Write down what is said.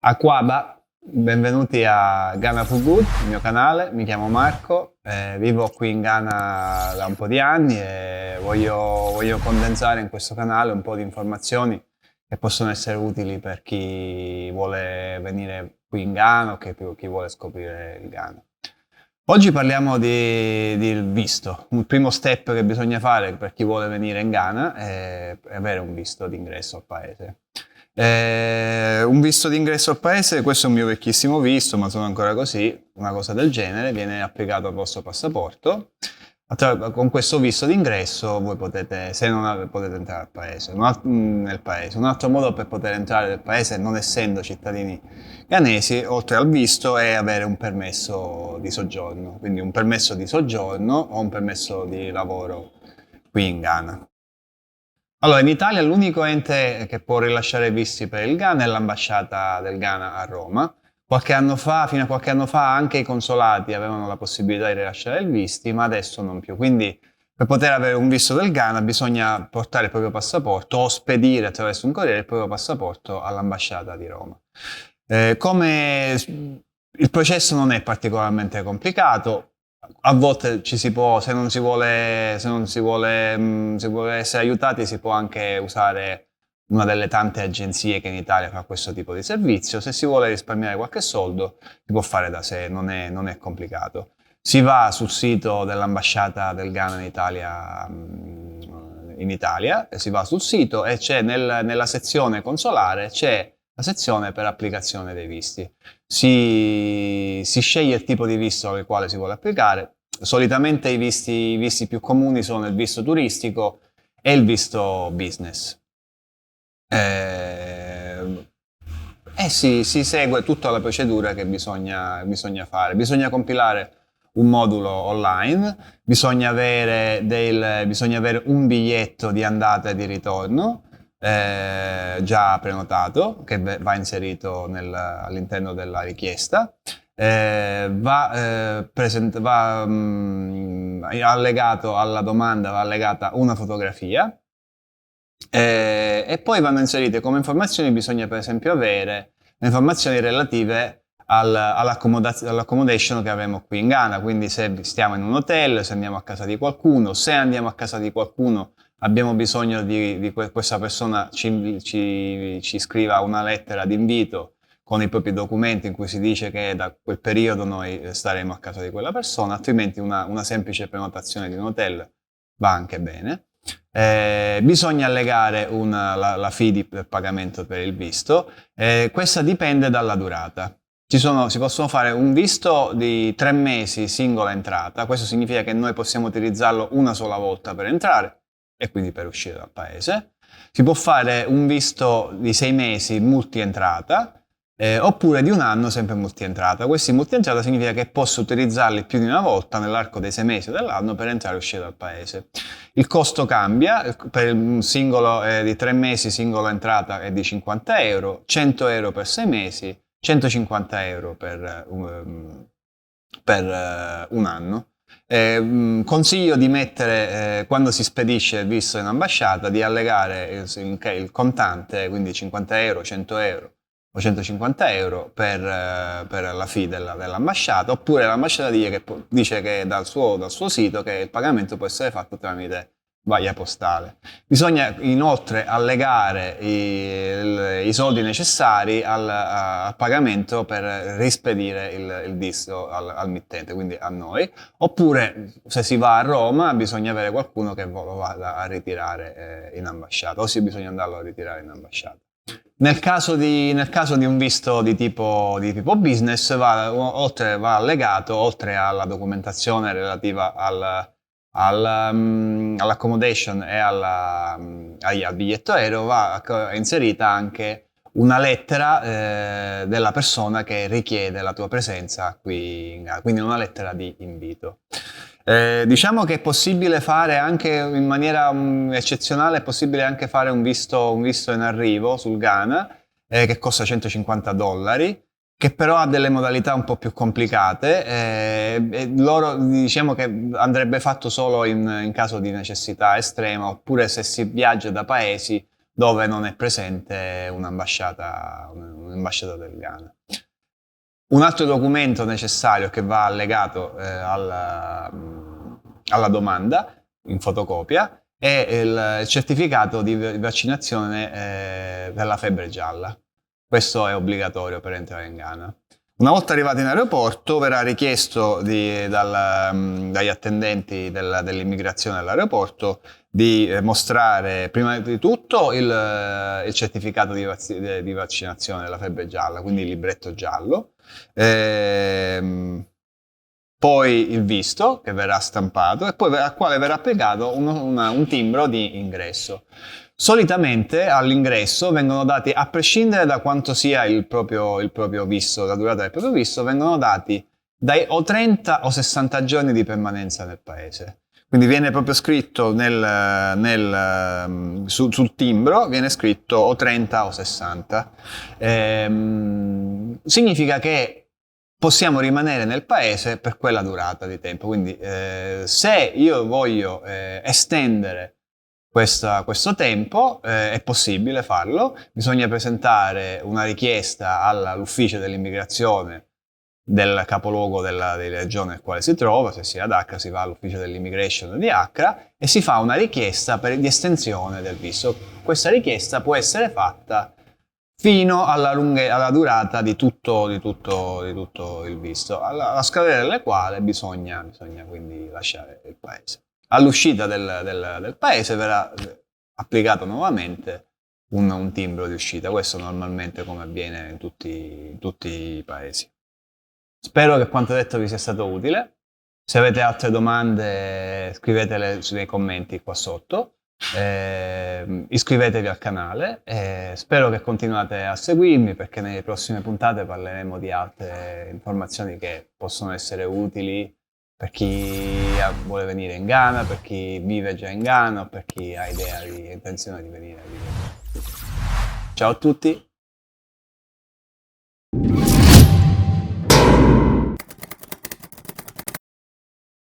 Aquaba, benvenuti a Ghana for Good, il mio canale, mi chiamo Marco, vivo qui in Ghana da un po' di anni e voglio condensare in questo canale un po' di informazioni che possono essere utili per chi vuole venire qui in Ghana o chi vuole scoprire il Ghana. Oggi parliamo di visto, un primo step che bisogna fare per chi vuole venire in Ghana è avere un visto d'ingresso al paese. Un visto d'ingresso al paese, questo è un mio vecchissimo visto, ma sono ancora così, una cosa del genere, viene applicato al vostro passaporto. Con questo visto d'ingresso voi potete, se non potete entrare al paese, nel paese. Un altro modo per poter entrare nel paese, non essendo cittadini ghanesi, oltre al visto, è avere un permesso di soggiorno, quindi un permesso di soggiorno o un permesso di lavoro qui in Ghana. Allora, in Italia l'unico ente che può rilasciare visti per il Ghana è l'ambasciata del Ghana a Roma. Fino a qualche anno fa, anche i consolati avevano la possibilità di rilasciare il visti, ma adesso non più. Quindi, per poter avere un visto del Ghana bisogna portare il proprio passaporto o spedire attraverso un corriere il proprio passaporto all'ambasciata di Roma. Il processo non è particolarmente complicato. A volte se non si vuole essere aiutati, si può anche usare una delle tante agenzie che in Italia fa questo tipo di servizio. Se si vuole risparmiare qualche soldo, si può fare da sé, non è complicato. Si va sul sito dell'ambasciata del Ghana in Italia, si va sul sito e c'è nella sezione consolare c'è la sezione per applicazione dei visti. Si sceglie il tipo di visto al quale si vuole applicare. Solitamente i visti più comuni sono il visto turistico e il visto business. Si segue tutta la procedura che bisogna fare. Bisogna compilare un modulo online, bisogna avere un biglietto di andata e di ritorno già prenotato, che va inserito all'interno della richiesta. Allegato alla domanda va allegata una fotografia e poi vanno inserite come informazioni. Bisogna per esempio avere le informazioni relative all'accommodation che avremo qui in Ghana, quindi se stiamo in un hotel, se andiamo a casa di qualcuno, se andiamo a casa di qualcuno abbiamo bisogno di questa persona ci scriva una lettera d'invito con i propri documenti in cui si dice che da quel periodo noi staremo a casa di quella persona, altrimenti una semplice prenotazione di un hotel va anche bene. Bisogna allegare la fee del pagamento per il visto, questa dipende dalla durata. Si possono fare un visto di 3 mesi singola entrata, questo significa che noi possiamo utilizzarlo una sola volta per entrare e quindi per uscire dal paese. Si può fare un visto di 6 mesi multi-entrata, oppure di un anno sempre multi-entrata. Questi multi-entrata significa che posso utilizzarli più di una volta nell'arco dei 6 mesi dell'anno per entrare e uscire dal paese. Il costo cambia, per un singolo di 3 mesi singola entrata è di 50 euro, 100 euro per 6 mesi, 150 euro per un anno. Consiglio di mettere, quando si spedisce il visto in ambasciata, di allegare il contante, quindi 50 euro, 100 euro o 150 euro per la fee dell'ambasciata, oppure l'ambasciata dice che dal suo sito che il pagamento può essere fatto tramite via postale. Bisogna inoltre allegare i soldi necessari al pagamento per rispedire il visto al mittente, quindi a noi, oppure se si va a Roma bisogna avere qualcuno che lo vada a ritirare in ambasciata, o se bisogna andarlo a ritirare in ambasciata. Nel caso di un visto di tipo business va allegato, oltre alla documentazione relativa all'accommodation e al biglietto aereo, va inserita anche una lettera della persona che richiede la tua presenza qui in Ghana, quindi una lettera di invito. Diciamo che è possibile fare anche in maniera eccezionale, è possibile anche fare un visto in arrivo sul Ghana, che costa $150, che però ha delle modalità un po' più complicate. Loro diciamo che andrebbe fatto solo in caso di necessità estrema, oppure se si viaggia da paesi dove non è presente un ambasciatore del Ghana. Un altro documento necessario che va allegato alla domanda in fotocopia è il certificato di vaccinazione per la febbre gialla. Questo è obbligatorio per entrare in Ghana. Una volta arrivati in aeroporto verrà richiesto dagli attendenti dell'immigrazione all'aeroporto di mostrare prima di tutto il certificato di vaccinazione della febbre gialla, quindi il libretto giallo, poi il visto che verrà stampato e poi al quale verrà applicato un timbro di ingresso. Solitamente all'ingresso vengono dati, a prescindere da quanto sia il proprio visto, la durata del proprio visto, vengono dati dai o 30 o 60 giorni di permanenza nel paese. Quindi viene proprio scritto sul timbro, viene scritto o 30 o 60. Significa che possiamo rimanere nel paese per quella durata di tempo. Quindi se io voglio estendere questo tempo, è possibile farlo, bisogna presentare una richiesta all'ufficio dell'immigrazione del capoluogo della regione nel quale si trova. Se si è ad Accra si va all'ufficio dell'immigration di Accra e si fa una richiesta di estensione del visto. Questa richiesta può essere fatta fino alla durata di tutto il visto, alla scadere delle quali bisogna quindi lasciare il paese. All'uscita del paese verrà applicato nuovamente un timbro di uscita. Questo normalmente come avviene in tutti i paesi. Spero che quanto detto vi sia stato utile. Se avete altre domande scrivetele nei commenti qua sotto. Iscrivetevi al canale. Spero che continuate a seguirmi, perché nelle prossime puntate parleremo di altre informazioni che possono essere utili per chi vuole venire in Ghana, per chi vive già in Ghana o per chi ha intenzione di venire a vivere. Ciao a tutti!